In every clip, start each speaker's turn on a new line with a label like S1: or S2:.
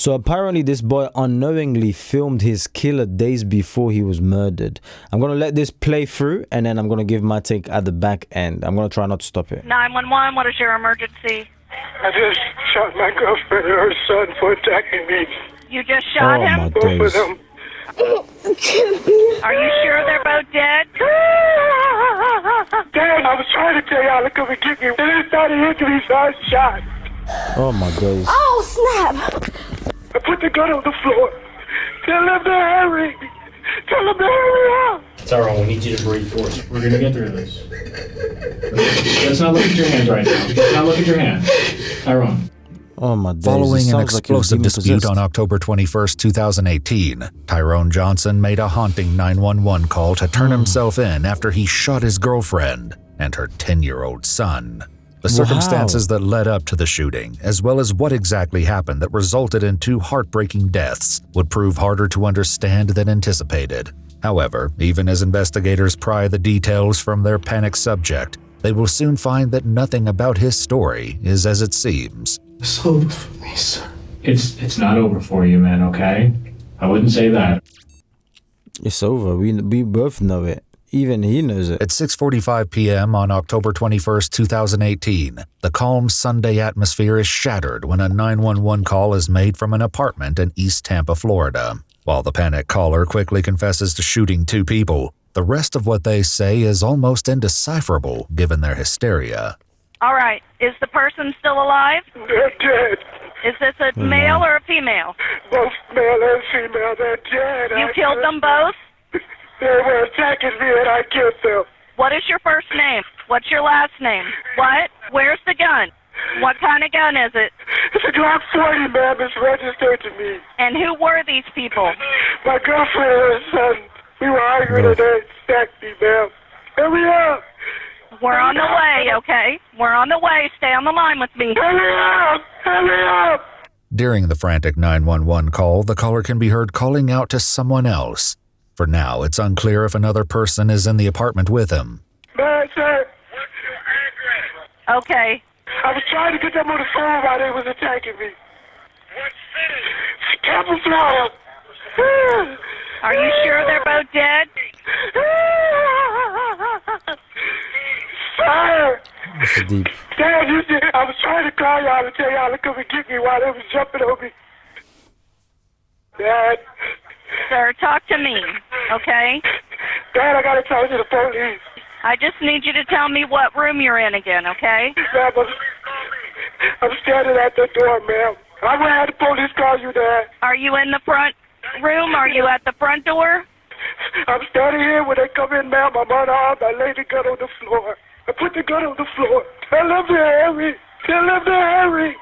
S1: So apparently this boy unknowingly filmed his killer days before he was murdered. I'm going to let this play through and then I'm going to give my take at the back end. I'm going to try not to stop it.
S2: 911, what is your emergency?
S3: I just shot my girlfriend and her son for attacking me.
S2: You just shot him?
S1: My
S3: Both of
S1: days.
S3: them.
S2: Are you sure they're both dead?
S3: Dad, I was trying to tell y'all to come and get me. Then they started hitting me, so I shot.
S1: Oh my days.
S4: Oh, snap!
S3: I put the gun on the floor. Tell them to hurry. Tell them to hurry up.
S5: Tyrone, we need you to breathe for us. We're gonna get through this. Let's not look at your hands right now. Let's not look at your hands. Tyrone.
S1: Oh my days.
S6: Following
S1: It
S6: an
S1: sounds like he was
S6: explosive dispute
S1: demon-possessed.
S6: on October 21st, 2018, Tyrone Johnson made a haunting 911 call to turn himself in after he shot his girlfriend and her 10-year-old son. The circumstances that led up to the shooting, as well as what exactly happened that resulted in 2 heartbreaking deaths, would prove harder to understand than anticipated. However, even as investigators pry the details from their panicked subject, they will soon find that nothing about his story is as it seems.
S3: It's over for me, sir.
S5: It's not over for you, man, okay? I wouldn't say that.
S1: It's over. We both know it. Even he knows it.
S6: At 6:45 p.m. on October 21st, 2018, the calm Sunday atmosphere is shattered when a 911 call is made from an apartment in East Tampa, Florida. While the panicked caller quickly confesses to shooting 2 people, the rest of what they say is almost indecipherable given their hysteria.
S2: All right, is the person still alive?
S3: They're dead.
S2: Is this a male or a female?
S3: Both male and female, they're dead.
S2: You killed them both?
S3: They were attacking me and I killed them.
S2: What is your first name? What's your last name? What? Where's the gun? What kind of gun is it?
S3: It's a Glock 40, ma'am. It's registered to me.
S2: And who were these people?
S3: My girlfriend and her son. We were arguing and they attacked me, ma'am. Hurry up.
S2: We're on the way, okay? We're on the way. Stay on the line with me.
S3: Hurry up. Hurry up.
S6: During the frantic 911 call, the caller can be heard calling out to someone else. For now, it's unclear if another person is in the apartment with him.
S3: Man, sir.
S2: Okay.
S3: I was trying to get them on the phone while they was attacking me. What city? Tampa, Florida.
S2: Are you sure they're both dead?
S3: Sir.
S1: This is deep.
S3: Dad, I was trying to call y'all to tell y'all to come and get me while they was jumping on me. Dad.
S2: Sir, talk to me, okay?
S3: Dad, I gotta talk to the police.
S2: I just need you to tell me what room you're in again, okay?
S3: Ma'am, I'm standing at the door, ma'am. I'm gonna have the police call you, Dad.
S2: Are you in the front room? Are you at the front door?
S3: I'm standing here when they come in, ma'am. I'm unarmed. I lay the gun on the floor. I put the gun on the floor. Tell them to hurry. Tell them to hurry.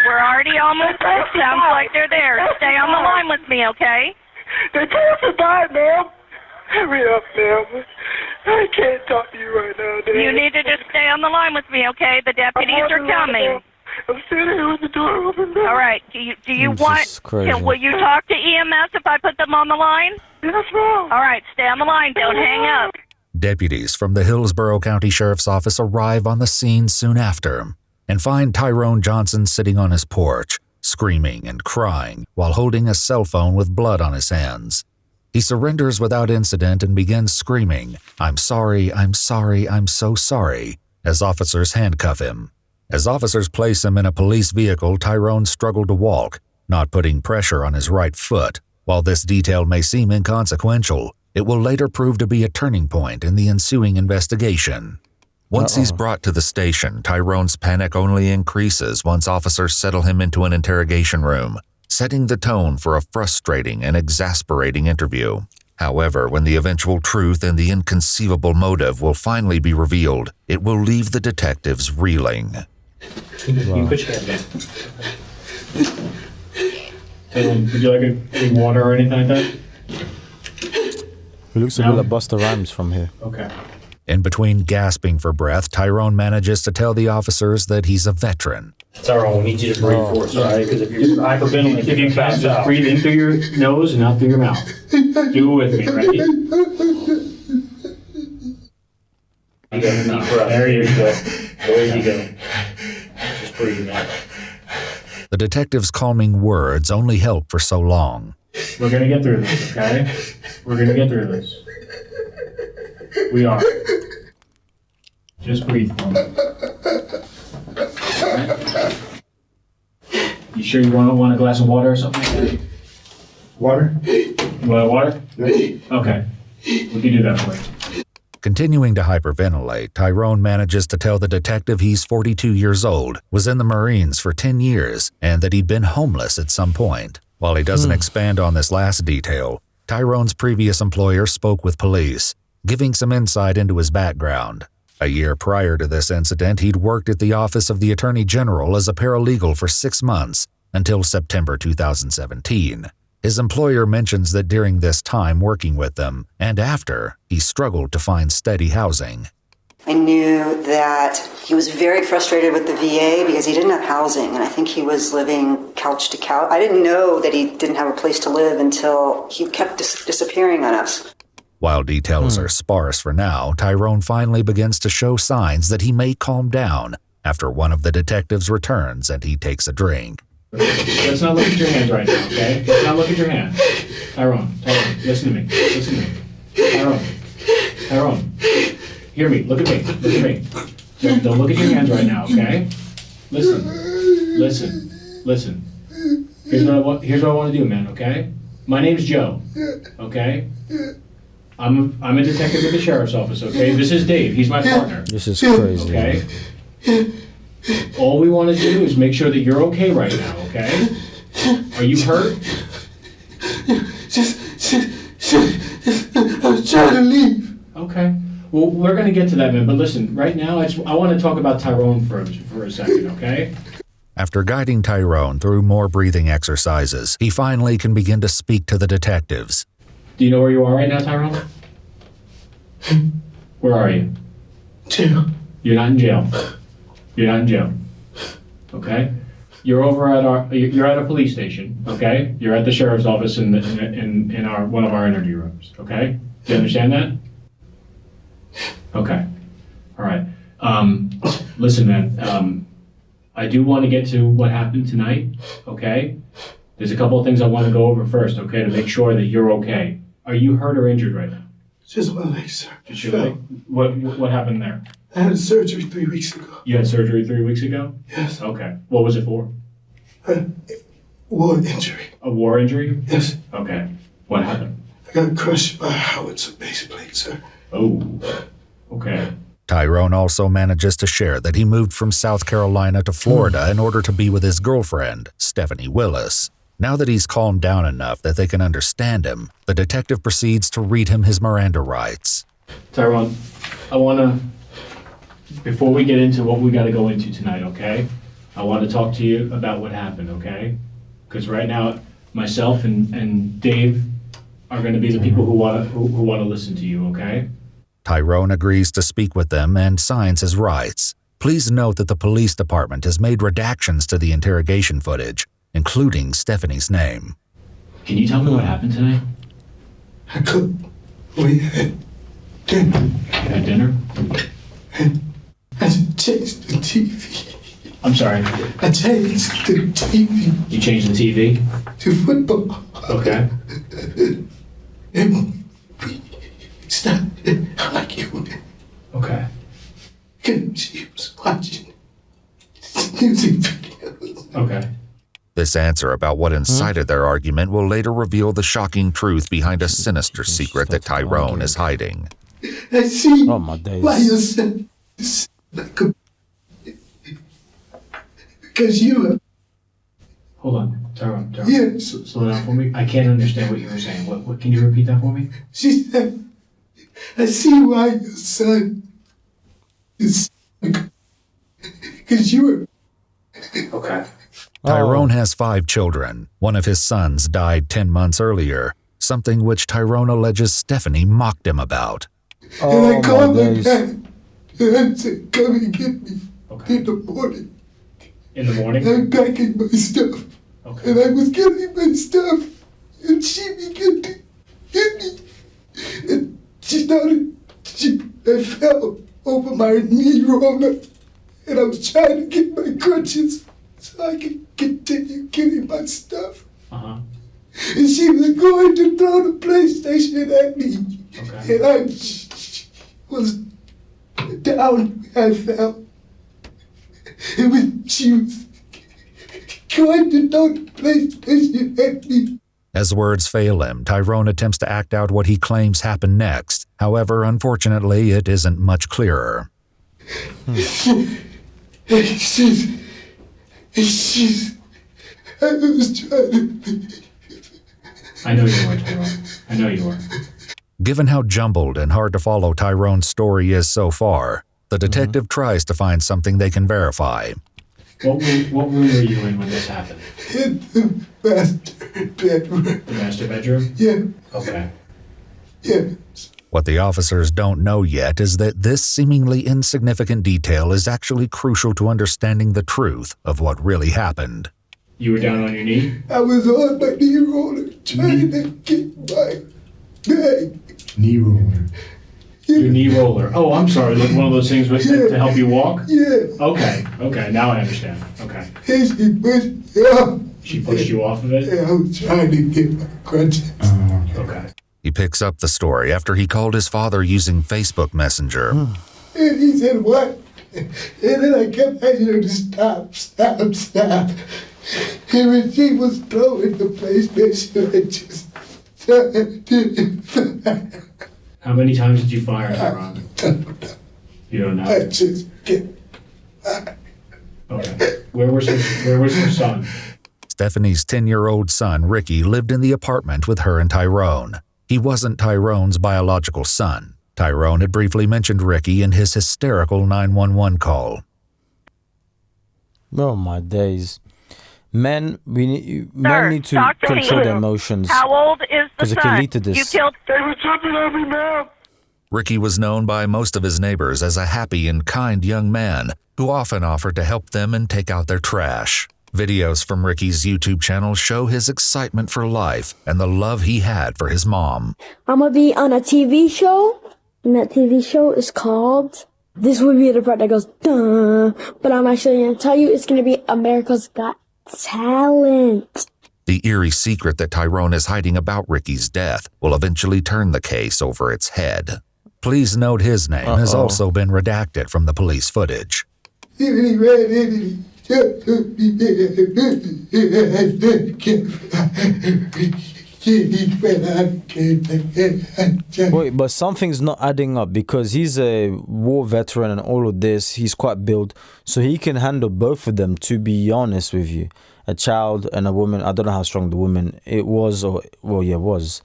S2: We're already almost there. Sounds like they're there. Stay on the line with me, okay?
S3: They passing by, ma'am. Hurry up, ma'am. I can't talk to you right now, Dad.
S2: You need to just stay on the line with me, okay? The deputies are coming.
S3: I'm standing here with the door open, ma'am.
S2: All right. Do you
S1: Jesus
S2: want?
S1: Christ.
S2: Will you talk to EMS if I put them on the line?
S3: Yes, ma'am.
S2: All right. Stay on the line. Don't hang up.
S6: Deputies from the Hillsborough County Sheriff's Office arrive on the scene soon after and find Tyrone Johnson sitting on his porch, screaming and crying while holding a cell phone with blood on his hands. He surrenders without incident and begins screaming, "I'm sorry, I'm sorry, I'm so sorry," as officers handcuff him. As officers place him in a police vehicle, Tyrone struggled to walk, not putting pressure on his right foot. While this detail may seem inconsequential, it will later prove to be a turning point in the ensuing investigation. Once he's brought to the station, Tyrone's panic only increases once officers settle him into an interrogation room, setting the tone for a frustrating and exasperating interview. However, when the eventual truth and the inconceivable motive will finally be revealed, it will leave the detectives reeling.
S5: You put your hand down. Would you like any water or anything like that?
S1: He looks a bit like Busta Rhymes from here.
S5: Okay.
S6: In between gasping for breath, Tyrone manages to tell the officers that he's a veteran.
S5: Tyrone, we need you to breathe for us, all right? Because if you're hyperventilating, if you can, just breathe in through your nose and out through your mouth. Do it with me, ready? You got a deep breath. There you go. There you go. Just breathe now.
S6: The detective's calming words only help for so long.
S5: We're gonna get through this, okay? We're gonna get through this. We are. Just breathe for me. Right? You sure you want a glass of water or something? Water? You want water? Okay. We can do that for you.
S6: Continuing to hyperventilate, Tyrone manages to tell the detective he's 42 years old, was in the Marines for 10 years, and that he'd been homeless at some point. While he doesn't expand on this last detail, Tyrone's previous employer spoke with police, giving some insight into his background. A year prior to this incident, he'd worked at the Office of the Attorney General as a paralegal for 6 months, until September 2017. His employer mentions that during this time working with them, and after, he struggled to find steady housing.
S4: I knew that he was very frustrated with the VA because he didn't have housing, and I think he was living couch to couch. I didn't know that he didn't have a place to live until he kept disappearing on us.
S6: While details are sparse for now, Tyrone finally begins to show signs that he may calm down after one of the detectives returns and he takes a drink.
S5: Let's not look at your hands right now, okay? Let's not look at your hands. Tyrone, listen to me. Listen to me. Tyrone. Hear me. Look at me. Don't look at your hands right now, okay? Listen. Here's what I want to do, man, okay? My name's Joe, okay? I'm a detective with the sheriff's office, okay? This is Dave. He's my partner.
S1: This is crazy.
S5: Okay? All we want to do is make sure that you're okay right now, okay? Are you hurt?
S3: Just, I was trying to leave.
S5: Okay. Well, we're going to get to that, man. But listen, right now, I want to talk about Tyrone for a second, okay?
S6: After guiding Tyrone through more breathing exercises, he finally can begin to speak to the detectives.
S5: Do you know where you are right now, Tyrone? Where are you?
S3: Jail.
S5: You're not in jail. Okay? You're over at you're at a police station, okay? You're at the sheriff's office in one of our interview rooms, okay? Do you understand that? Okay. All right. Listen, man, I do want to get to what happened tonight, okay? There's a couple of things I want to go over first, okay, to make sure that you're okay. Are you hurt or injured right now?
S3: Just my leg, sir.
S5: Just your leg? What happened there?
S3: I had surgery 3 weeks ago.
S5: You had surgery 3 weeks ago?
S3: Yes.
S5: Okay. What was it for?
S3: War injury.
S5: A war injury?
S3: Yes.
S5: Okay. What happened?
S3: I got crushed by a howitzer base plate, sir.
S5: Oh. Okay.
S6: Tyrone also manages to share that he moved from South Carolina to Florida in order to be with his girlfriend, Stephanie Willis. Now that he's calmed down enough that they can understand him, the detective proceeds to read him his Miranda rights.
S5: Tyrone, I want to, before we get into what we got to go into tonight, okay? I want to talk to you about what happened, okay? Because right now, myself and Dave are going to be the people who want to listen to you, okay?
S6: Tyrone agrees to speak with them and signs his rights. Please note that the police department has made redactions to the interrogation footage, including Stephanie's name.
S5: Can you tell me what happened tonight?
S3: We had dinner.
S5: You had dinner?
S3: I changed the TV.
S5: I'm sorry.
S3: I changed the TV
S5: You changed the TV?
S3: to football.
S5: Okay.
S3: And we started arguing.
S5: Okay.
S3: And she was watching music videos.
S5: Okay.
S6: This answer about what incited their argument will later reveal the shocking truth behind a sinister secret that Tyrone is hiding.
S3: I see
S1: Oh my days.
S3: why you said this like a... Because you are...
S5: Hold on. Tyrone.
S3: Yes.
S5: Slow down for me. I can't understand what you were saying. What? Can you repeat that for me?
S3: She said, I see why your son is... Because you are...
S5: Okay.
S6: Tyrone has 5 children. One of his sons died 10 months earlier, something which Tyrone alleges Stephanie mocked him about.
S3: And I
S1: Oh
S3: called
S1: my
S3: her
S1: days.
S3: back. And I said, come and get me in the morning.
S5: In the morning?
S3: I'm packing my stuff.
S5: Okay.
S3: And I was getting my stuff. And she began to hit me. And I fell over my knee roller. And I was trying to get my crutches so I could continue getting my stuff.
S5: Uh-huh.
S3: And she was going to throw the PlayStation at me.
S5: Okay.
S3: And I was down, I fell. And when she was going to throw the PlayStation at me.
S6: As words fail him, Tyrone attempts to act out what he claims happened next. However, unfortunately, it isn't much clearer.
S3: I was trying to...
S5: I know you were, Tyrone. I know you were.
S6: Given how jumbled and hard to follow Tyrone's story is so far, the detective tries to find something they can verify.
S5: What room were you in when this happened?
S3: In the master bedroom.
S5: The master bedroom?
S3: Yeah.
S5: Okay.
S3: Yeah.
S6: What the officers don't know yet is that this seemingly insignificant detail is actually crucial to understanding the truth of what really happened.
S5: You were down on your knee?
S3: I was on my knee roller trying to get my bag.
S5: Knee roller. Your knee roller. Oh, I'm sorry. Like one of those things with, to help you walk?
S3: Yeah.
S5: Okay. Now I understand. Okay.
S3: And she pushed me off.
S5: She pushed you off of it?
S3: Yeah, I was trying to get my crutches.
S5: Okay.
S6: He picks up the story after he called his father using Facebook Messenger.
S3: And he said, what? And then I kept asking her to stop. And when she was throwing the PlayStation, I just started.
S5: How many times did you fire, Tyrone? You don't know?
S3: I just get...
S5: Okay. Where was her son?
S6: Stephanie's 10-year-old son, Ricky, lived in the apartment with her and Tyrone. He wasn't Tyrone's biological son. Tyrone had briefly mentioned Ricky in his hysterical 911 call.
S1: Oh my days. Men need to
S2: Dr.
S1: control
S2: Lee.
S1: their emotions.
S2: How old is the
S1: Because it can
S2: son?
S1: lead to this.
S2: You killed...
S3: They were jumping on me, ma'am.
S6: Ricky was known by most of his neighbors as a happy and kind young man who often offered to help them and take out their trash. Videos from Ricky's YouTube channel show his excitement for life and the love he had for his mom.
S7: I'm gonna be on a TV show, and that TV show is called... This would be the part that goes, duh, but I'm actually gonna tell you it's gonna be America's Got Talent.
S6: The eerie secret that Tyrone is hiding about Ricky's death will eventually turn the case over its head. Please note his name has also been redacted from the police footage.
S3: He ran into me.
S1: Wait, but something's not adding up because he's a war veteran and all of this. He's quite built, so he can handle both of them, to be honest with you. A child and a woman. I don't know how strong the woman it was, or well, yeah, it was.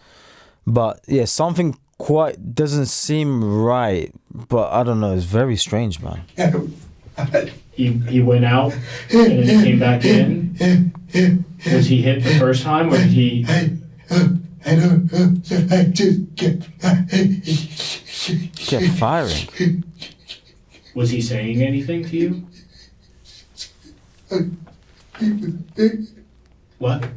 S1: But yeah, something quite doesn't seem right. But I don't know. It's very strange, man.
S5: He went out and then he came back in. Was he hit the first time, or did he?
S3: I don't know. I just
S1: Kept firing.
S5: Was he saying anything to you? What?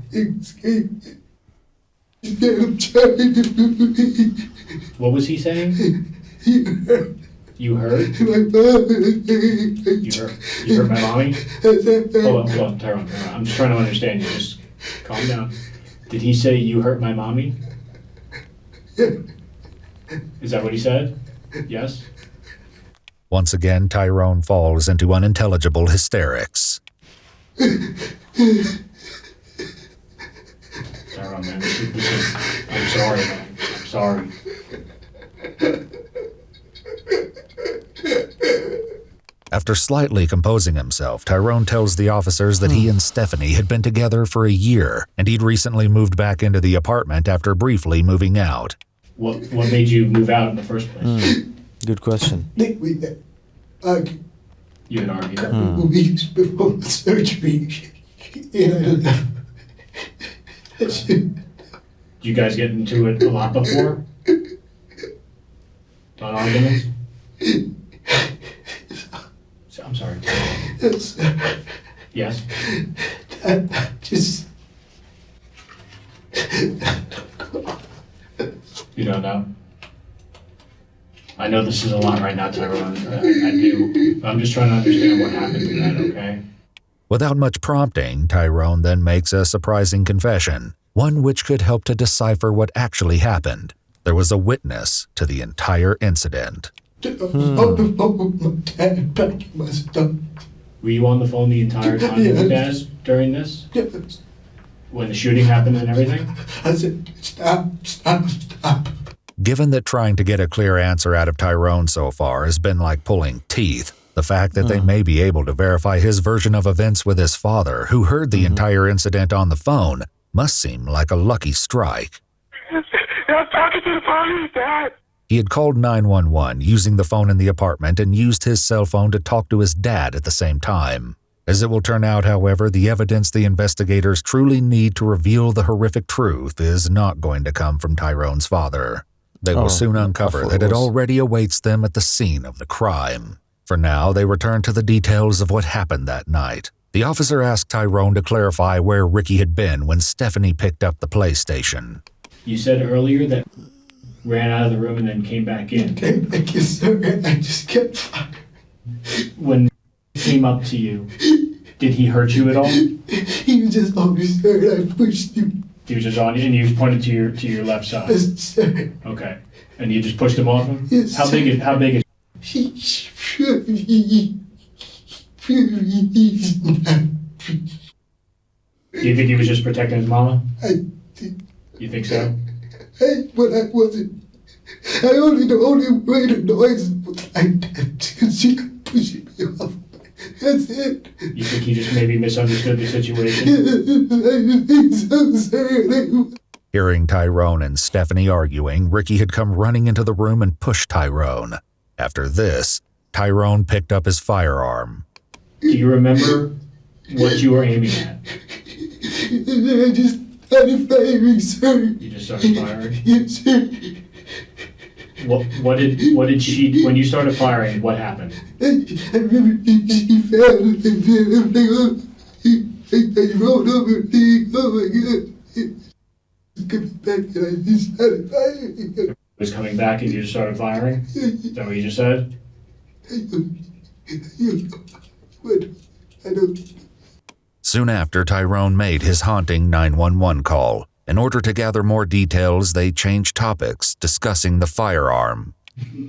S5: What was he saying? You heard? You heard my mommy? Hold on, Tyrone. I'm just trying to understand you. Just calm down. Did he say you hurt my mommy? Is that what he said? Yes?
S6: Once again, Tyrone falls into unintelligible hysterics.
S5: Tyrone, man, I'm sorry, man. I'm sorry.
S6: After slightly composing himself, Tyrone tells the officers that he and Stephanie had been together for a year, and he'd recently moved back into the apartment after briefly moving out.
S5: What made you move out in the first place?
S1: Good question.
S3: We had argued
S5: You had argued.
S3: a couple weeks before the surgery. And I left.
S5: Did you guys get into it a lot before? On arguments? I'm sorry. Yes?
S3: I just...
S5: You don't know? I know this is a lot right now, Tyrone. I do. I'm just trying to understand what happened tonight, okay?
S6: Without much prompting, Tyrone then makes a surprising confession, one which could help to decipher what actually happened. There was a witness to the entire incident.
S3: On the phone with my dad, packing my stuff.
S5: Were you on the phone the entire time with your dad during this?
S3: Yes.
S5: When the shooting happened and everything?
S3: I said, stop.
S6: Given that trying to get a clear answer out of Tyrone so far has been like pulling teeth, the fact that they may be able to verify his version of events with his father, who heard the entire incident on the phone, must seem like a lucky strike.
S3: I'm talking to the police, Dad.
S6: He had called 911 using the phone in the apartment and used his cell phone to talk to his dad at the same time. As it will turn out, however, the evidence the investigators truly need to reveal the horrific truth is not going to come from Tyrone's father. They will soon uncover that it already awaits them at the scene of the crime. For now, they return to the details of what happened that night. The officer asked Tyrone to clarify where Ricky had been when Stephanie picked up the PlayStation.
S5: You said earlier that ran out of the room and then came back in.
S3: Came back in, sir, and I just kept firing.
S5: When he came up to you, did he hurt you at all?
S3: He was just on me, sir, and I pushed him.
S5: He was just on you, and you pointed to your left side.
S3: Yes, sir.
S5: Okay, and you just pushed him off him.
S3: Yes,
S5: How
S3: sir.
S5: big is? Do you think he was just protecting his mama? You think so?
S3: But I wasn't. The only way the noise was like that because she could push me off. That's it.
S5: You think he just maybe misunderstood the situation?
S3: I think so, sir.
S6: Hearing Tyrone and Stephanie arguing, Ricky had come running into the room and pushed Tyrone. After this, Tyrone picked up his firearm.
S5: Do you remember what you were aiming at?
S3: I just started firing, sir.
S5: You just started firing?
S3: Yes, sir.
S5: What did she, when you started firing, what happened?
S3: I remember she fell and I rolled over and oh my God. Coming back and I just started firing.
S5: It was coming back and you just started firing? Is that what you just said?
S3: I don't.
S6: Soon after, Tyrone made his haunting 911 call. In order to gather more details, they changed topics, discussing the firearm.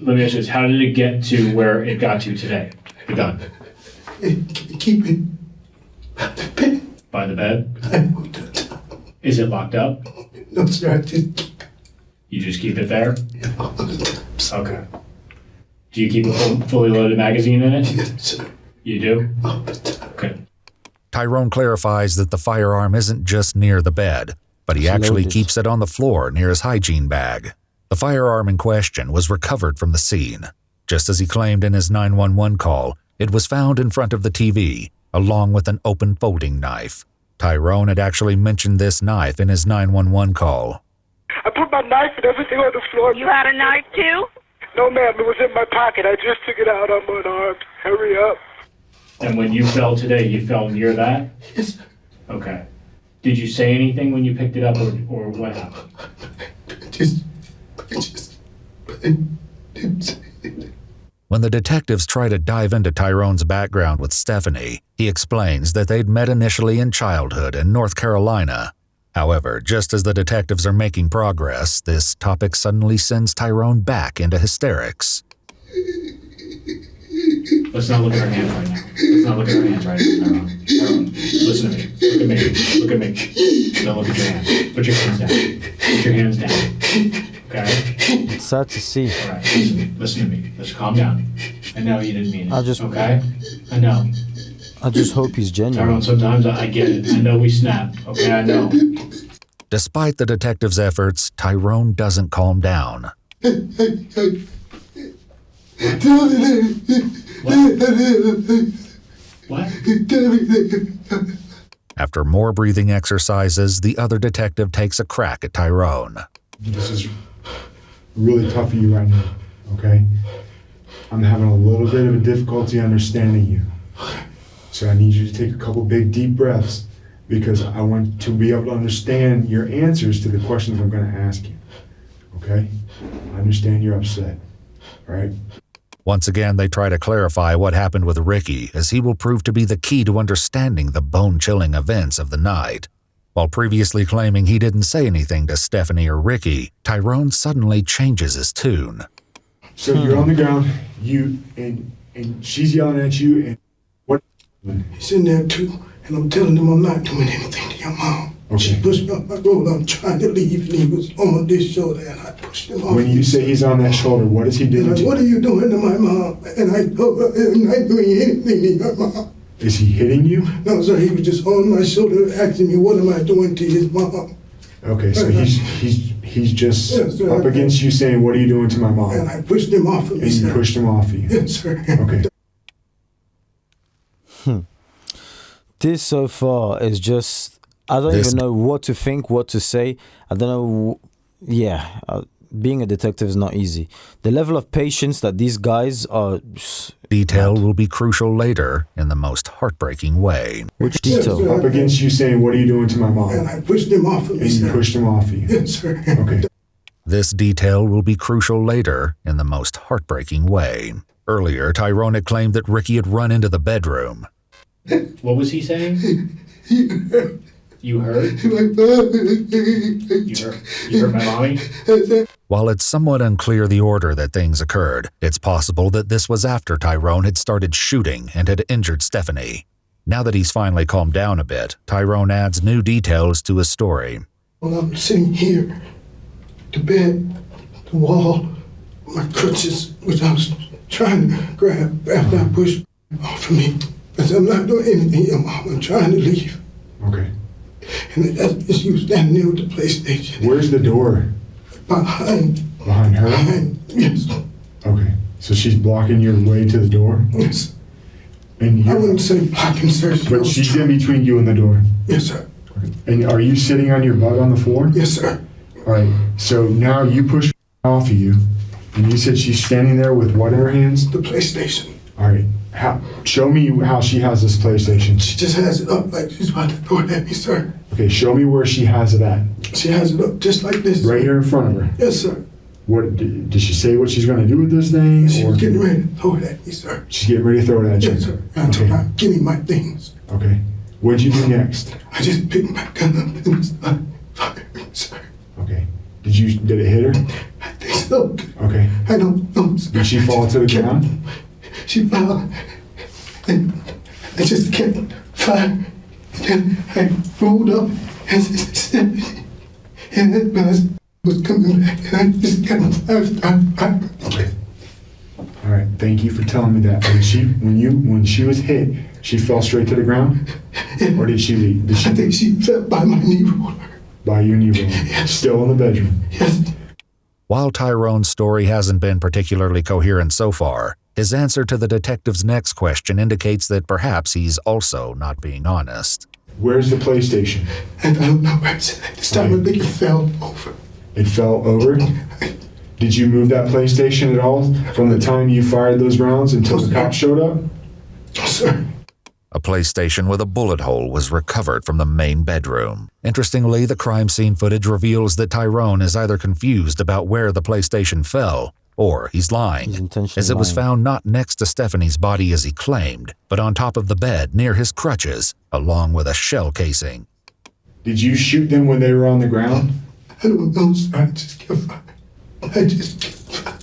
S5: Let me ask you this, how did it get to where it got to today? The gun?
S3: Keep it by the bed.
S5: By the bed?
S3: I moved on top.
S5: Is it locked up?
S3: No, sir, I just keep
S5: You just keep it there?
S3: it all the time.
S5: Okay. Do you keep a fully loaded magazine in it?
S3: Yes, sir.
S5: You do?
S3: All the time.
S5: Okay.
S6: Tyrone clarifies that the firearm isn't just near the bed, but he actually keeps it on the floor near his hygiene bag. The firearm in question was recovered from the scene. Just as he claimed in his 911 call, it was found in front of the TV, along with an open folding knife. Tyrone had actually mentioned this knife in his 911 call.
S3: I put my knife and everything on the floor.
S2: You had a knife too?
S3: No, ma'am, it was in my pocket. I just took it out. I'm unarmed. Hurry up.
S5: And when you fell today, you fell near that?
S3: Yes,
S5: Okay. Did you say anything when you picked it up or what happened?
S3: I just didn't say anything.
S6: When the detectives try to dive into Tyrone's background with Stephanie, he explains that they'd met initially in childhood in North Carolina. However, just as the detectives are making progress, this topic suddenly sends Tyrone back into hysterics.
S5: Let's not look at our hands right now. Let's not look at our hands right now, Tyrone. Tyrone, listen to me. Look at me. Look at me. Don't look at your hands. Put your hands down. Put your hands down. Okay?
S1: It's sad to see.
S5: All right, listen to me. Let's calm down. I know you didn't mean it.
S1: I
S5: Okay? I know.
S1: I just hope he's genuine.
S5: Tyrone, sometimes I get it. I know we snap. Okay, I know.
S6: Despite the detectives' efforts, Tyrone doesn't calm down.
S5: What?
S6: After more breathing exercises, the other detective takes a crack at Tyrone.
S8: This is really tough for you right now, okay? I'm having a little bit of a difficulty understanding you. So I need you to take a couple big deep breaths because I want to be able to understand your answers to the questions I'm going to ask you, okay? I understand you're upset, all right?
S6: Once again, they try to clarify what happened with Ricky, as he will prove to be the key to understanding the bone-chilling events of the night. While previously claiming he didn't say anything to Stephanie or Ricky, Tyrone suddenly changes his tune.
S8: So you're on the ground, and she's yelling at you, and what?
S3: He's in there too, and I'm telling him I'm not doing anything to your mom.
S8: Okay.
S3: She pushed me off my road. I'm trying to leave, and he was on this shoulder, and I pushed him off.
S8: When you say he's on that shoulder, what is he doing
S3: like,
S8: to
S3: what
S8: you?
S3: are you doing to my mom? And I told her, I'm not doing anything to your mom.
S8: Is he hitting you?
S3: No, sir, he was just on my shoulder asking me, what am I doing to his mom?
S8: Okay, so he's just
S3: Yes, sir.
S8: up against you saying, what are you doing to my mom?
S3: And I pushed him off of me,
S8: And you
S3: sir.
S8: pushed him off of you?
S3: Yes, sir.
S8: Okay.
S1: This so far is just, I don't even know what to think, what to say. I don't know. Being a detective is not easy. The level of patience that these guys are...
S6: Detail will be crucial later in the most heartbreaking way.
S1: Which detail?
S3: Yes, sir.
S8: Up against you saying, what are you doing to my mom?
S3: And I pushed him off of me,
S8: And you
S3: sir.
S8: pushed him off of you?
S3: Yes, sir.
S8: Okay.
S6: This detail will be crucial later in the most heartbreaking way. Earlier, Tyrone had claimed that Ricky had run into the bedroom.
S5: What was he saying? You heard? You heard my mommy?
S6: While it's somewhat unclear the order that things occurred, it's possible that this was after Tyrone had started shooting and had injured Stephanie. Now that he's finally calmed down a bit, Tyrone adds new details to his story.
S3: Well, I'm sitting here, the bed, the wall, my crutches, which I was trying to grab after I pushed off of me. I said, I'm not doing anything, Mom. I'm trying to leave.
S8: Okay.
S3: And that's you standing there with the PlayStation.
S8: Where's the door?
S3: Behind
S8: her?
S3: Yes.
S8: Okay. So she's blocking your way to the door?
S3: Yes.
S8: And
S3: I wouldn't say blocking, sir.
S8: But she's in between you and the door?
S3: Yes, sir.
S8: Okay. And are you sitting on your butt on the floor?
S3: Yes, sir.
S8: All right. So now you push off of you, and you said she's standing there with what in her hands?
S3: The PlayStation.
S8: All right. Show me how she has this PlayStation.
S3: She just has it up like she's about to throw it at me, sir.
S8: Okay, show me where she has it at.
S3: She has it up just like this.
S8: Right here in front of her.
S3: Yes, sir.
S8: What did she say? What she's going to do with this thing?
S3: She was getting ready to throw it at me, sir.
S8: She's getting ready to throw it at you.
S3: Yes, sir. I told her, give me my things.
S8: Okay. What'd you do next?
S3: I just picked my gun up and started firing, sir.
S8: Okay. Did it hit her?
S3: I think so.
S8: Okay.
S3: I don't know, sir.
S8: Did she fall to the ground?
S3: She fell, and I just kept firing. And I rolled up and stepped, and then when I was coming back, and I just kept firing.
S8: Okay. All right. Thank you for telling me that. When she was hit, she fell straight to the ground, or did she leave?
S3: I think she fell by my knee roller.
S8: By your knee roller.
S3: Yes.
S8: Still in the bedroom.
S3: Yes.
S6: While Tyrone's story hasn't been particularly coherent so far, his answer to the detective's next question indicates that perhaps he's also not being honest.
S8: Where's the PlayStation?
S3: I don't know where it's at. This time I think it fell over.
S8: It fell over? Did you move that PlayStation at all from the time you fired those rounds until the cops showed up?
S3: Sir.
S6: A PlayStation with a bullet hole was recovered from the main bedroom. Interestingly, the crime scene footage reveals that Tyrone is either confused about where the PlayStation fell, or he's lying, as it was found not next to Stephanie's body as he claimed, but on top of the bed near his crutches, along with a shell casing.
S8: Did you shoot them when they were on the ground?
S3: I don't know, sir. I just kept firing. I just kept firing.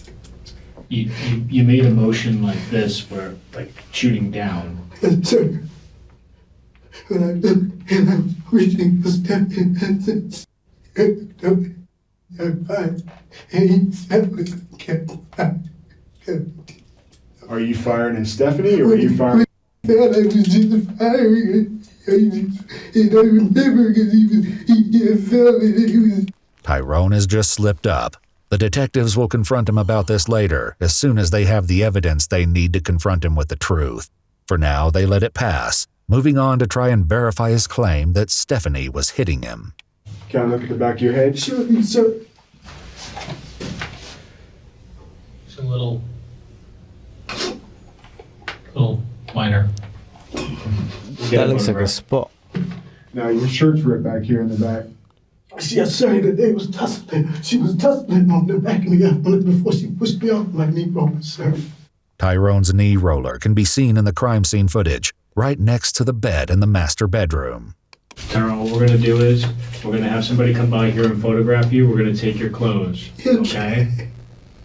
S5: You made a motion like this, where like shooting down.
S3: Yes, sir. When I looked and I was reaching for Stephanie and I fired. And he simply kept firing.
S8: Are you firing at Stephanie, or are you firing?
S3: I was just firing. I don't remember because he fell and he was.
S6: Tyrone has just slipped up. The detectives will confront him about this later, as soon as they have the evidence they need to confront him with the truth. For now, they let it pass, moving on to try and verify his claim that Stephanie was hitting him.
S8: Can I look at the back of your head?
S3: Sure, sir.
S5: It's a little minor.
S1: That looks like a spot.
S8: Now, your shirt's ripped back here in the back.
S3: Yes, sir, that they was tussling. She was tussling on the back of me before she pushed me off my knee roller, sir.
S6: Tyrone's knee roller can be seen in the crime scene footage, right next to the bed in the master bedroom.
S5: Tyrone, what we're going to do is, we're going to have somebody come by here and photograph you. We're going to take your clothes, okay?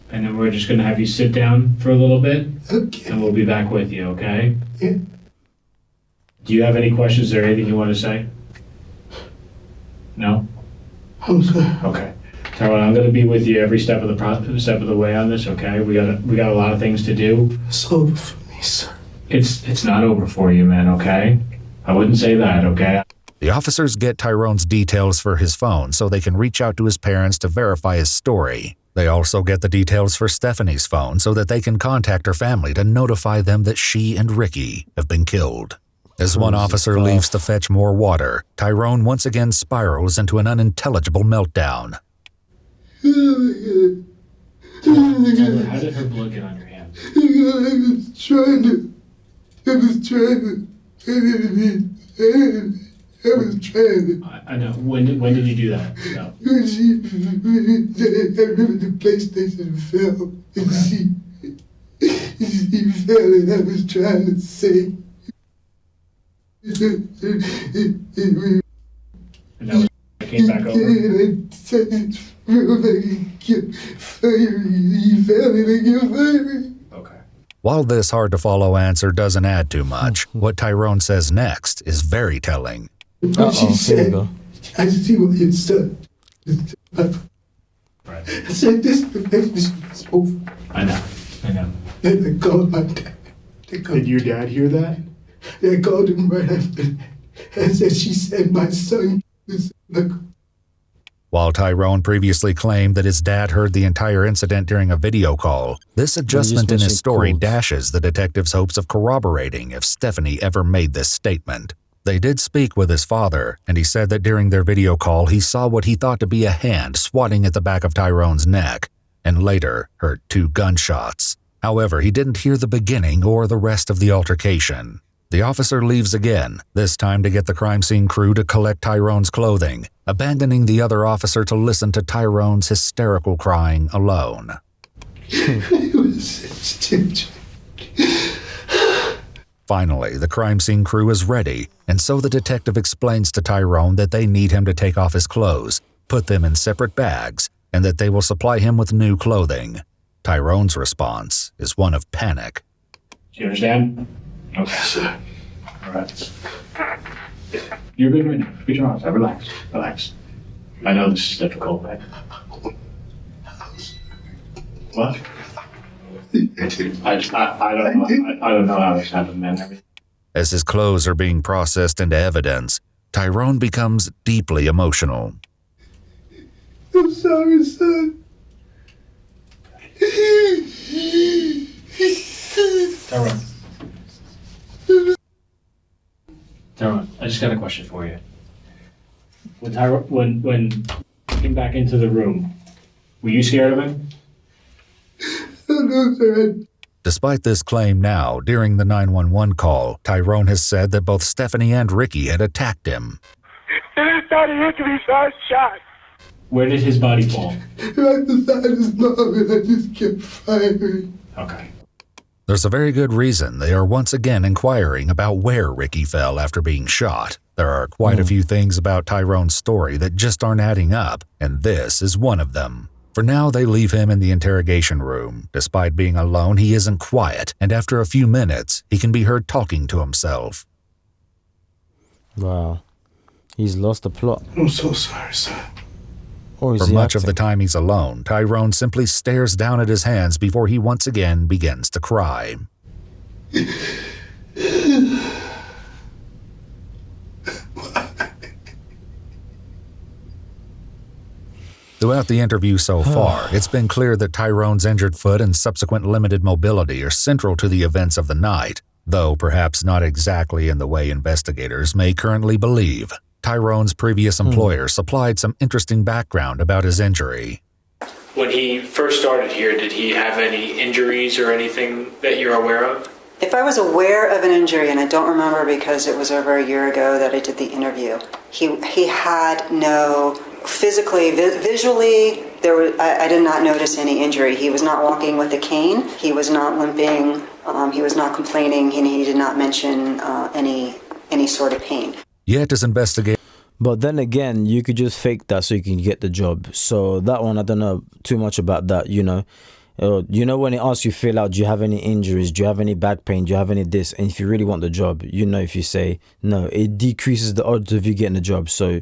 S5: And then we're just going to have you sit down for a little bit, and we'll be back with you, okay?
S3: Yeah.
S5: Do you have any questions or anything you want to say? No?
S3: I'm sorry.
S5: Okay. Tyrone, I'm going to be with you every step of the way on this, okay? We got a lot of things to do.
S3: It's over for me, sir.
S5: It's not over for you, man, okay? I wouldn't say that, okay?
S6: The officers get Tyrone's details for his phone so they can reach out to his parents to verify his story. They also get the details for Stephanie's phone so that they can contact her family to notify them that she and Ricky have been killed. As one officer leaves to fetch more water, Tyrone once again spirals into an unintelligible meltdown.
S5: Tyler, how did her blood get on your hands?
S3: I was trying to.
S5: I know. When did you do that? No.
S3: I remember the PlayStation fell, and she fell, and I was trying to say.
S5: And that came back over?
S3: And I said it felt like it kept firing. He fell and it kept firing.
S5: Okay.
S6: While this hard-to-follow answer doesn't add too much, what Tyrone says next is very telling.
S3: She said, I see what you said.
S5: Right.
S3: I said, this is over.
S5: I know.
S3: And I called my dad.
S8: Did your dad hear that?
S3: I called him right after. I said, she said, my son is
S6: While Tyrone previously claimed that his dad heard the entire incident during a video call, this adjustment in his story dashes the detective's hopes of corroborating if Stephanie ever made this statement. They did speak with his father, and he said that during their video call he saw what he thought to be a hand swatting at the back of Tyrone's neck, and later heard 2 gunshots. However, he didn't hear the beginning or the rest of the altercation. The officer leaves again, this time to get the crime scene crew to collect Tyrone's clothing, abandoning the other officer to listen to Tyrone's hysterical crying alone. Finally, the crime scene crew is ready, and so the detective explains to Tyrone that they need him to take off his clothes, put them in separate bags, and that they will supply him with new clothing. Tyrone's response is one of panic.
S5: Do you understand? Okay.
S3: Sir.
S5: All right. You're good right now. Get your arms out. Relax. I know this is difficult, man. What? I don't know how this happened, man.
S6: As his clothes are being processed into evidence, Tyrone becomes deeply emotional.
S3: I'm sorry, son.
S5: Tyrone, I just got a question for you. When he came back into the room, were you scared of him?
S3: No, sir.
S6: Despite this claim now, during the 911 call, Tyrone has said that both Stephanie and Ricky had attacked him.
S3: And I started hit me first shot.
S5: Where did his body fall?
S3: Right beside his mom, and I just kept firing.
S5: Okay.
S6: There's a very good reason they are once again inquiring about where Ricky fell after being shot. There are quite a few things about Tyrone's story that just aren't adding up, and this is one of them. For now, they leave him in the interrogation room. Despite being alone, he isn't quiet, and after a few minutes, he can be heard talking to himself.
S1: Wow. He's lost the plot.
S3: I'm so sorry, sir.
S1: Or is
S6: For
S1: he
S6: much of
S1: acting?
S6: the time he's alone, Tyrone simply stares down at his hands before he once again begins to cry. Throughout the interview so far, it's been clear that Tyrone's injured foot and subsequent limited mobility are central to the events of the night, though perhaps not exactly in the way investigators may currently believe. Tyrone's previous employer supplied some interesting background about his injury.
S5: When he first started here, did he have any injuries or anything that you're aware of?
S4: If I was aware of an injury, and I don't remember because it was over a year ago that I did the interview, he had no Physically, visually, I did not notice any injury. He was not walking with a cane. He was not limping. He was not complaining, and he did not mention any sort of pain.
S6: Yet as investigators
S1: But then again, you could just fake that so you can get the job. So that one, I don't know too much about that, you know. When it asks you fill out, do you have any injuries? Do you have any back pain? Do you have any this? And if you really want the job, you know, if you say no, it decreases the odds of you getting the job. So,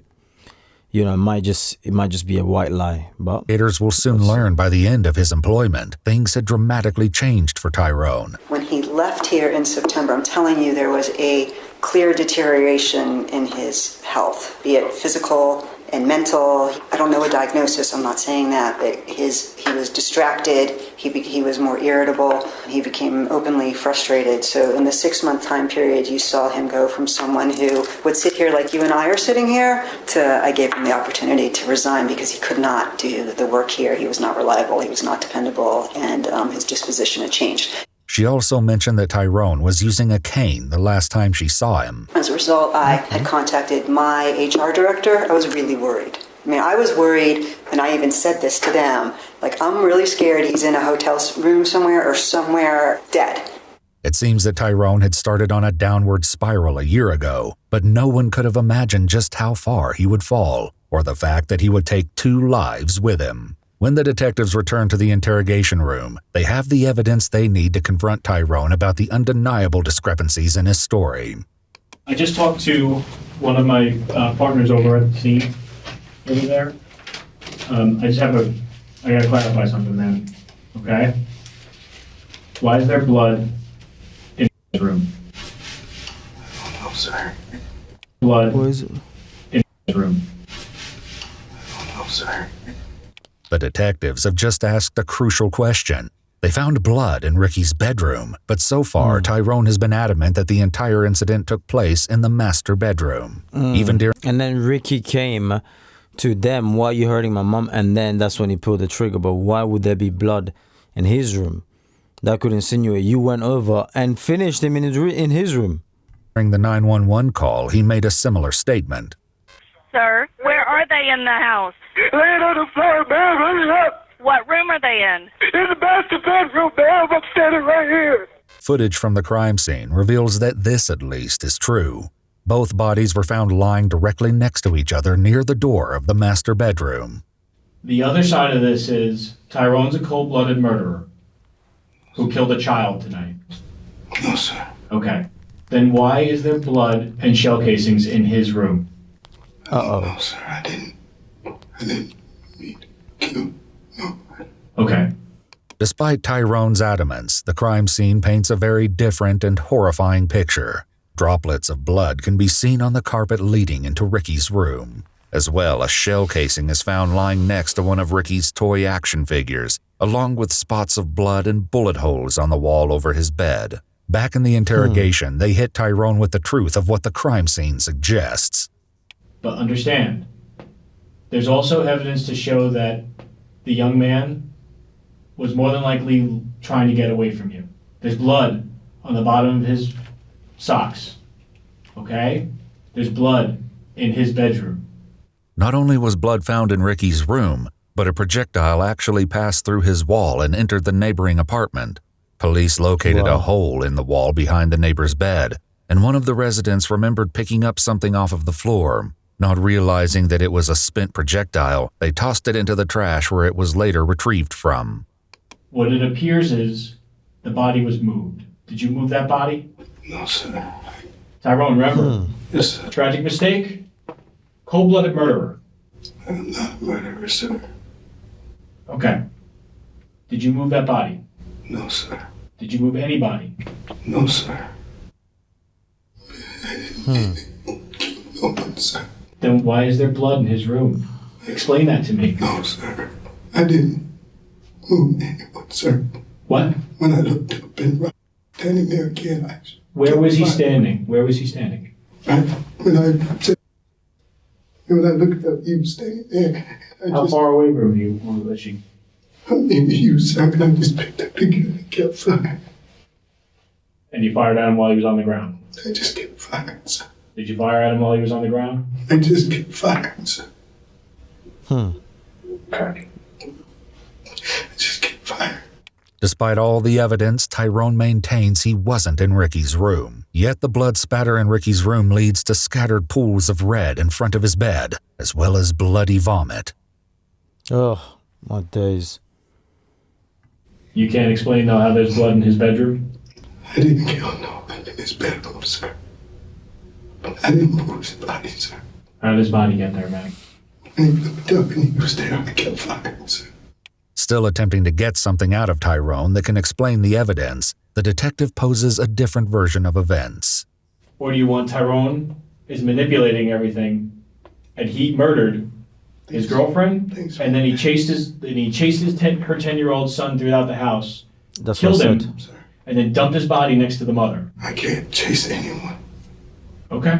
S1: you know, it might just be a white lie. But
S6: will soon learn by the end of his employment, things had dramatically changed for Tyrone.
S4: When he left here in September, I'm telling you, there was a clear deterioration in his health, be it physical and mental. I don't know a diagnosis, I'm not saying that, but he was distracted, he was more irritable, he became openly frustrated. So in the 6-month time period, you saw him go from someone who would sit here like you and I are sitting here to I gave him the opportunity to resign because he could not do the work here. He was not reliable, he was not dependable, and his disposition had changed.
S6: She also mentioned that Tyrone was using a cane the last time she saw him.
S4: As a result, I had contacted my HR director. I was really worried. I mean, I was worried, and I even said this to them, like, I'm really scared he's in a hotel room somewhere or somewhere dead.
S6: It seems that Tyrone had started on a downward spiral a year ago, but no one could have imagined just how far he would fall, or the fact that he would take 2 lives with him. When the detectives return to the interrogation room, they have the evidence they need to confront Tyrone about the undeniable discrepancies in his story.
S5: I just talked to one of my partners over at the scene over there. I gotta clarify something, man. Okay? Why is there blood in his room?
S3: I'm sorry.
S5: Blood
S1: what is it?
S5: in his room.
S3: I'm sorry.
S6: The detectives have just asked a crucial question. They found blood in Ricky's bedroom, but so far, Tyrone has been adamant that the entire incident took place in the master bedroom. Even during
S1: And then Ricky came to them, why are you hurting my mom? And then that's when he pulled the trigger. But why would there be blood in his room? That could insinuate you went over and finished him in his room.
S6: the 911 call, he made a similar statement.
S2: Sir, where are they in the house?
S3: Laying on the floor, man, running up.
S2: What room are they in?
S3: In the master bedroom, man. I'm standing right here.
S6: Footage from the crime scene reveals that this, at least, is true. Both bodies were found lying directly next to each other near the door of the master bedroom.
S5: The other side of this is Tyrone's a cold-blooded murderer who killed a child tonight.
S3: No, sir.
S5: Okay. Then why is there blood and shell casings in his room?
S3: No, sir. I didn't mean to kill. No.
S5: Okay.
S6: Despite Tyrone's adamance, the crime scene paints a very different and horrifying picture. Droplets of blood can be seen on the carpet leading into Ricky's room. As well, a shell casing is found lying next to one of Ricky's toy action figures, along with spots of blood and bullet holes on the wall over his bed. Back in the interrogation, they hit Tyrone with the truth of what the crime scene suggests.
S5: But understand, there's also evidence to show that the young man was more than likely trying to get away from you. There's blood on the bottom of his socks, okay? There's blood in his bedroom.
S6: Not only was blood found in Ricky's room, but a projectile actually passed through his wall and entered the neighboring apartment. Police located a hole in the wall behind the neighbor's bed, and one of the residents remembered picking up something off of the floor. Not realizing that it was a spent projectile, they tossed it into the trash where it was later retrieved from.
S5: What it appears is the body was moved. Did you move that body?
S3: No, sir.
S5: Tyrone, remember?
S3: Yes, sir.
S5: Tragic mistake? Cold-blooded murderer.
S3: I'm not a murderer, sir.
S5: Okay. Did you move that body?
S3: No, sir.
S5: Did you move any body?
S3: No, sir. No one, sir.
S5: Then why is there blood in his room? Explain that to me.
S3: No, sir. I didn't move anyone, sir.
S5: What?
S3: When I looked up and right standing there again,
S5: Where was he standing? Where was he standing?
S3: when I looked up, he was standing there.
S5: How far away from you was she?
S3: I mean, you, sir, and I just picked up the gun and kept firing.
S5: And you fired at him while he was on the ground?
S3: I just kept firing, sir.
S5: Did you fire at him while he was on the ground?
S3: I just kept firing, sir.
S5: Okay.
S3: Just get fired.
S6: Despite all the evidence, Tyrone maintains he wasn't in Ricky's room. Yet the blood spatter in Ricky's room leads to scattered pools of red in front of his bed, as well as bloody vomit.
S1: Oh, my days.
S5: You can't explain, though, how there's blood in his bedroom?
S3: I didn't kill no one in his bedroom, sir. I didn't move his body, sir.
S5: How did his body get there, man?
S3: And he looked up and he was there and I kept firing, sir.
S6: Still attempting to get something out of Tyrone that can explain the evidence, the detective poses a different version of events.
S5: Or do you want Tyrone is manipulating everything, and he murdered his girlfriend, and then he chased her 10-year-old son throughout the house,
S1: That's
S5: killed
S1: what I
S5: him,
S1: said.
S5: and then dumped his body next to the mother?
S3: I can't chase anyone.
S5: Okay.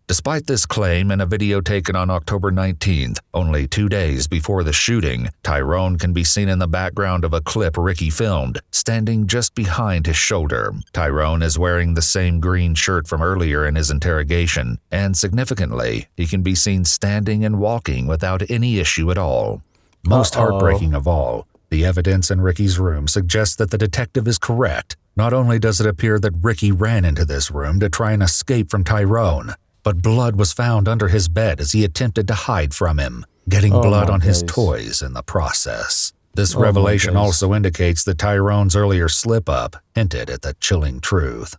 S6: Despite this claim in a video taken on October 19th, only 2 days before the shooting, Tyrone can be seen in the background of a clip Ricky filmed, standing just behind his shoulder. Tyrone is wearing the same green shirt from earlier in his interrogation, and significantly, he can be seen standing and walking without any issue at all. Most heartbreaking of all, the evidence in Ricky's room suggests that the detective is correct. Not only does it appear that Ricky ran into this room to try and escape from Tyrone, but blood was found under his bed as he attempted to hide from him, getting blood on his toys in the process. This revelation also indicates that Tyrone's earlier slip-up hinted at the chilling truth.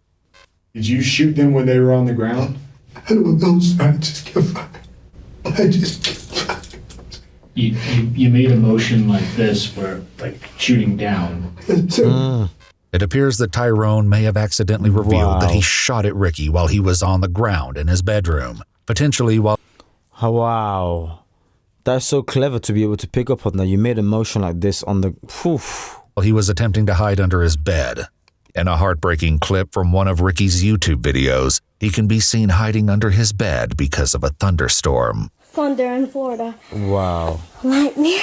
S8: Did you shoot them when they were on the ground?
S3: I don't know, sir. I just kept firing. I just kept firing.
S5: You made a motion like this for, like, shooting down.
S3: Yes, sir.
S6: It appears that Tyrone may have accidentally revealed that he shot at Ricky while he was on the ground in his bedroom, potentially while...
S1: Wow. That's so clever to be able to pick up on that. You made a motion like this on the...
S6: while he was attempting to hide under his bed. In a heartbreaking clip from one of Ricky's YouTube videos, he can be seen hiding under his bed because of a thunderstorm.
S7: Thunder in Florida.
S1: Wow.
S7: Lightning.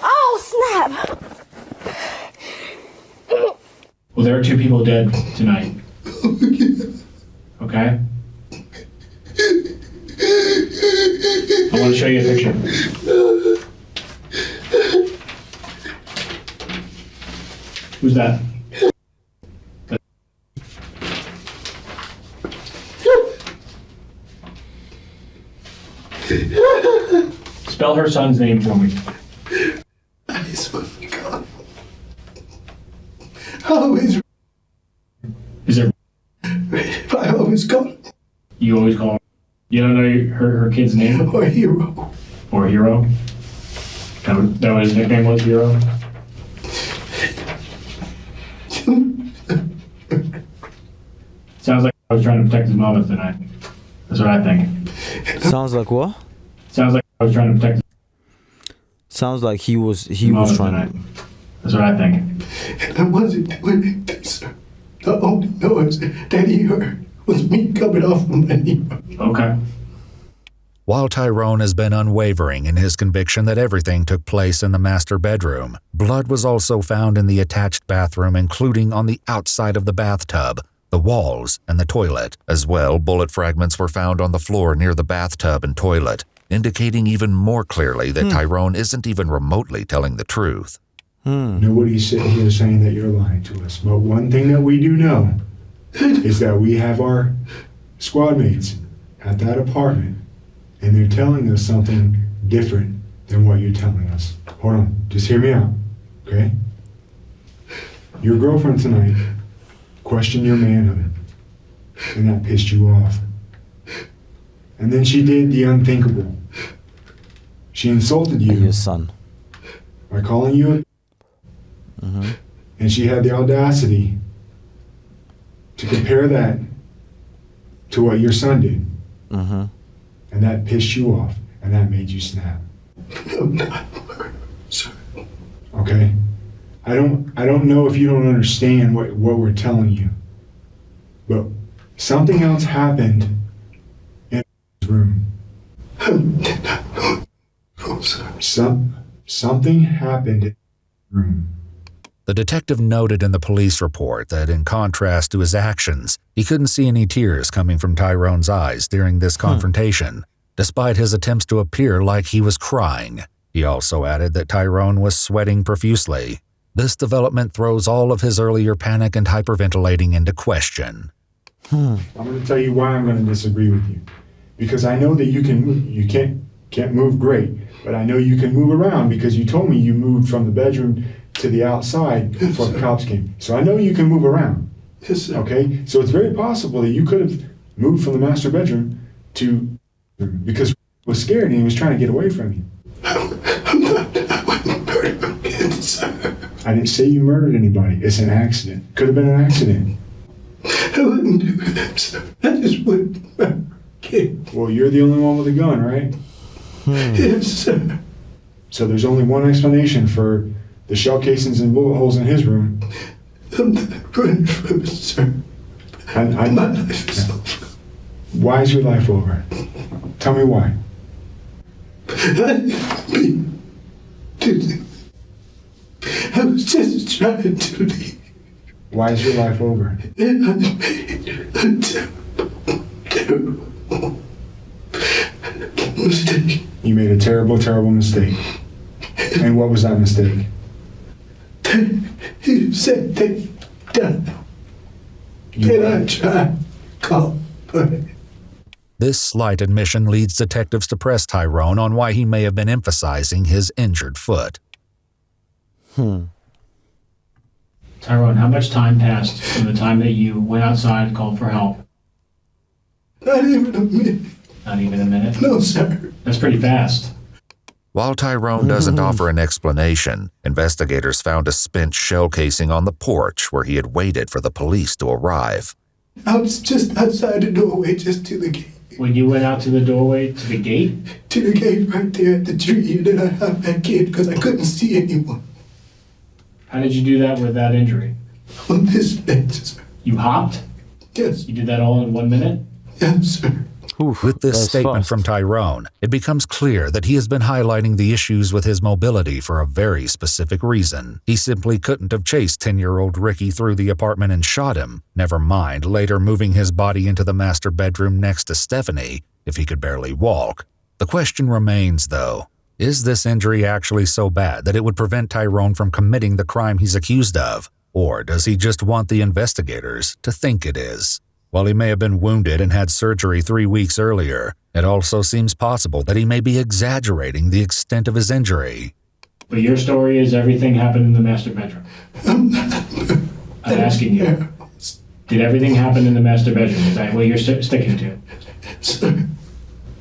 S7: Oh, snap!
S5: Well, there are 2 people dead tonight. Okay? I want to show you a picture. Who's that? Spell her son's name for me.
S3: I swear to God. I always...
S5: Is there...
S3: I always call him.
S5: You always call her... You don't know her kid's name?
S3: Or Hero.
S5: Or Hero? That what his nickname was, Hero? Sounds like I was trying to protect his mother tonight. That's what I think.
S1: Sounds like what?
S5: Sounds like I was trying to protect
S1: Sounds like he was
S5: mother
S1: trying
S5: tonight. That's what I think.
S3: And I wasn't doing anything, sir. The only noise that he heard was me coming off of my knee.
S5: Okay.
S6: While Tyrone has been unwavering in his conviction that everything took place in the master bedroom, blood was also found in the attached bathroom, including on the outside of the bathtub, the walls, and the toilet. As well, bullet fragments were found on the floor near the bathtub and toilet, indicating even more clearly that Tyrone isn't even remotely telling the truth.
S8: Nobody's sitting here saying that you're lying to us, but one thing that we do know is that we have our squad mates at that apartment, and they're telling us something different than what you're telling us. Hold on, just hear me out, okay? Your girlfriend tonight questioned your manhood, and that pissed you off. And then she did the unthinkable. She insulted you.
S1: your son.
S8: By calling you a... And she had the audacity to compare that to what your son did. And that pissed you off, and that made you snap.
S3: I'm not, sir.
S8: Okay? I don't know if you don't understand what we're telling you, but something else happened in this room.
S3: No, sir.
S8: Something happened in the room.
S6: The detective noted in the police report that, in contrast to his actions, he couldn't see any tears coming from Tyrone's eyes during this confrontation. despite his attempts to appear like he was crying. He also added that Tyrone was sweating profusely. This development throws all of his earlier panic and hyperventilating into question.
S8: I'm going to tell you why I'm going to disagree with you. Because I know that you can move. You can't move great, but I know you can move around because you told me you moved from the bedroom to the outside before the cops came. So I know you can move around.
S3: Yes, sir.
S8: Okay? So it's very possible that you could have moved from the master bedroom to because he was scared and he was trying to get away from you.
S3: I wouldn't murder my kids, sir.
S8: I didn't say you murdered anybody. It's an accident. Could have been an accident.
S3: I wouldn't do that, sir. I just wouldn't murder kids.
S8: Well, you're the only one with a gun, right?
S3: Yes, sir.
S8: So there's only one explanation for the shell casings and bullet holes in his room.
S3: I'm not running from it, sir. My life is over.
S8: Why is your life over? Tell me why.
S3: I was just trying to leave.
S8: Why is your life over?
S3: And I made a terrible mistake.
S8: You made a terrible, terrible mistake. And what was that mistake?
S3: You said they died. And I tried to call for it.
S6: This slight admission leads detectives to press Tyrone on why he may have been emphasizing his injured foot.
S5: Tyrone, how much time passed from the time that you went outside and called for help?
S3: Not even a minute.
S5: Not even a minute?
S3: No, sir.
S5: That's pretty fast.
S6: While Tyrone doesn't offer an explanation, investigators found a spent shell casing on the porch where he had waited for the police to arrive.
S3: I was just outside the doorway, just to the gate.
S5: When you went out to the doorway, to the gate?
S3: To the gate right there at the tree, and then I hopped back in because I couldn't see anyone.
S5: How did you do that with that injury?
S3: On this bench, sir.
S5: You hopped?
S3: Yes.
S5: You did that all in 1 minute?
S3: Yes, sir.
S1: Oof,
S6: With this
S1: that's
S6: statement
S1: fast.
S6: from Tyrone, it becomes clear that he has been highlighting the issues with his mobility for a very specific reason. He simply couldn't have chased 10-year-old Ricky through the apartment and shot him, never mind later moving his body into the master bedroom next to Stephanie if he could barely walk. The question remains, though, is this injury actually so bad that it would prevent Tyrone from committing the crime he's accused of? Or does he just want the investigators to think it is? While he may have been wounded and had surgery 3 weeks earlier, it also seems possible that he may be exaggerating the extent of his injury.
S5: But your story is everything happened in the master bedroom. I'm asking you. Did everything happen in the master bedroom? Is that what you're sticking to?
S3: Sir.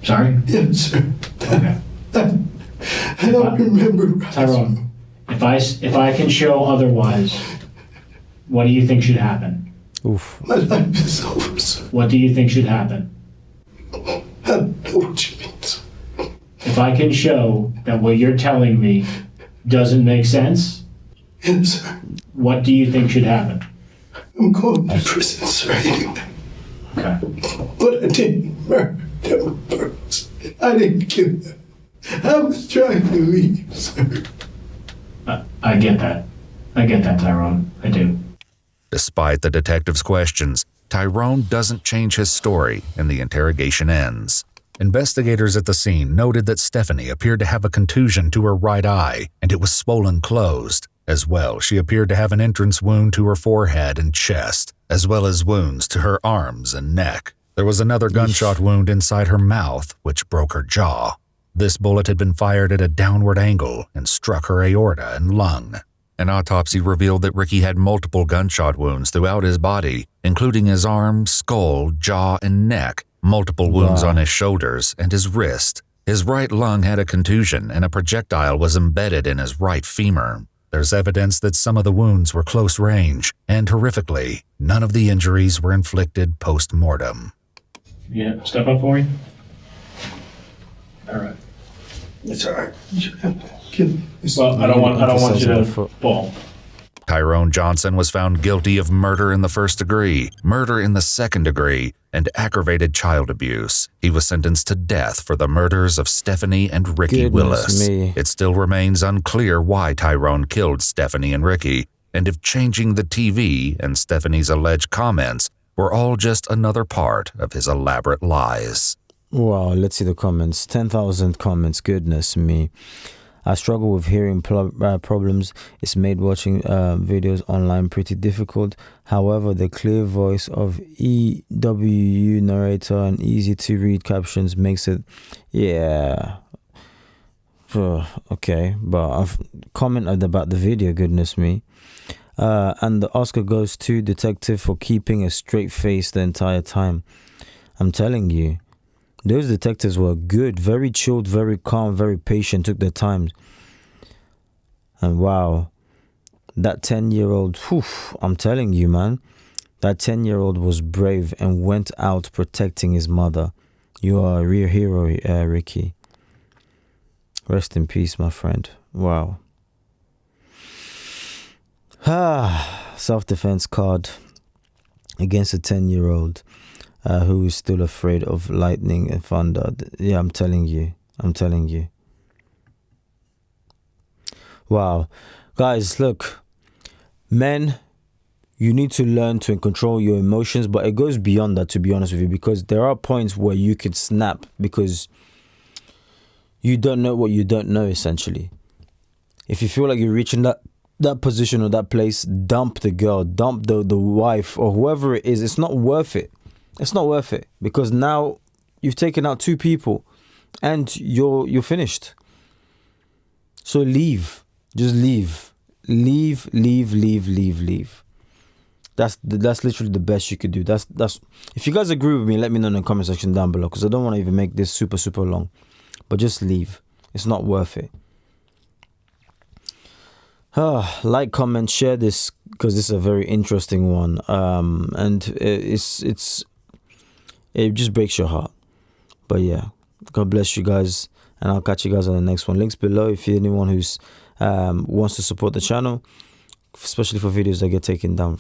S5: Sorry?
S3: Yes, sir.
S5: Okay.
S3: I don't remember.
S5: Tyrone, if I can show otherwise, what do you think should happen?
S1: Oof.
S3: My life is over, sir.
S5: What do you think should happen?
S3: I don't know what you mean, sir.
S5: If I can show that what you're telling me doesn't make sense,
S3: Yes, sir.
S5: what do you think should happen?
S3: I'm going to prison, sir, anyway.
S5: Okay.
S3: But I didn't murder them on purpose. I didn't kill them. I was trying to leave, sir.
S5: I get that. I get that, Tyrone. I do.
S6: Despite the detective's questions, Tyrone doesn't change his story and the interrogation ends. Investigators at the scene noted that Stephanie appeared to have a contusion to her right eye and it was swollen closed. As well, she appeared to have an entrance wound to her forehead and chest, as well as wounds to her arms and neck. There was another gunshot wound inside her mouth, which broke her jaw. This bullet had been fired at a downward angle and struck her aorta and lung. An autopsy revealed that Ricky had multiple gunshot wounds throughout his body, including his arm, skull, jaw, and neck, multiple wounds on his shoulders and his wrist. His right lung had a contusion and a projectile was embedded in his right femur. There's evidence that some of the wounds were close range, and horrifically, none of the injuries were inflicted post-mortem.
S5: Yeah, step up for me. All right.
S3: It's all right. You have to kill me.
S5: Well, I don't want you to
S1: Foot.
S5: fall.
S6: Tyrone Johnson was found guilty of murder in the first degree, murder in the second degree, and aggravated child abuse. He was sentenced to death for the murders of Stephanie and Ricky Willis.
S1: Me.
S6: It still remains unclear why Tyrone killed Stephanie and Ricky, and if changing the TV and Stephanie's alleged comments were all just another part of his elaborate lies.
S1: Wow, let's see the comments. 10,000 comments. Goodness me. I struggle with hearing problems. It's made watching videos online pretty difficult. However, the clear voice of EWU narrator and easy to read captions makes it, yeah. Okay, but I've commented about the video, goodness me. And the Oscar goes to detective for keeping a straight face the entire time. I'm telling you. Those detectives were good, very chilled, very calm, very patient, took their time. And wow, that 10-year-old, I'm telling you, man, that 10-year-old was brave and went out protecting his mother. You are a real hero, Ricky. Rest in peace, my friend. Wow. Self-defense card against a 10-year-old. Who is still afraid of lightning and thunder. Yeah, I'm telling you. Wow. Guys, look. Men, you need to learn to control your emotions, but it goes beyond that, to be honest with you, because there are points where you could snap because you don't know what you don't know, essentially. If you feel like you're reaching that position or that place, dump the girl, dump the wife or whoever it is. It's not worth it. It's not worth it because now you've taken out 2 people and you're finished. So leave. Just leave. Leave. That's literally the best you could do. That's if you guys agree with me, let me know in the comment section down below because I don't want to even make this super long. But just leave. It's not worth it. Like, comment, share this because this is a very interesting one. And it just breaks your heart. But yeah, God bless you guys, and I'll catch you guys on the next one. Links below if you're anyone who's wants to support the channel, especially for videos that get taken down.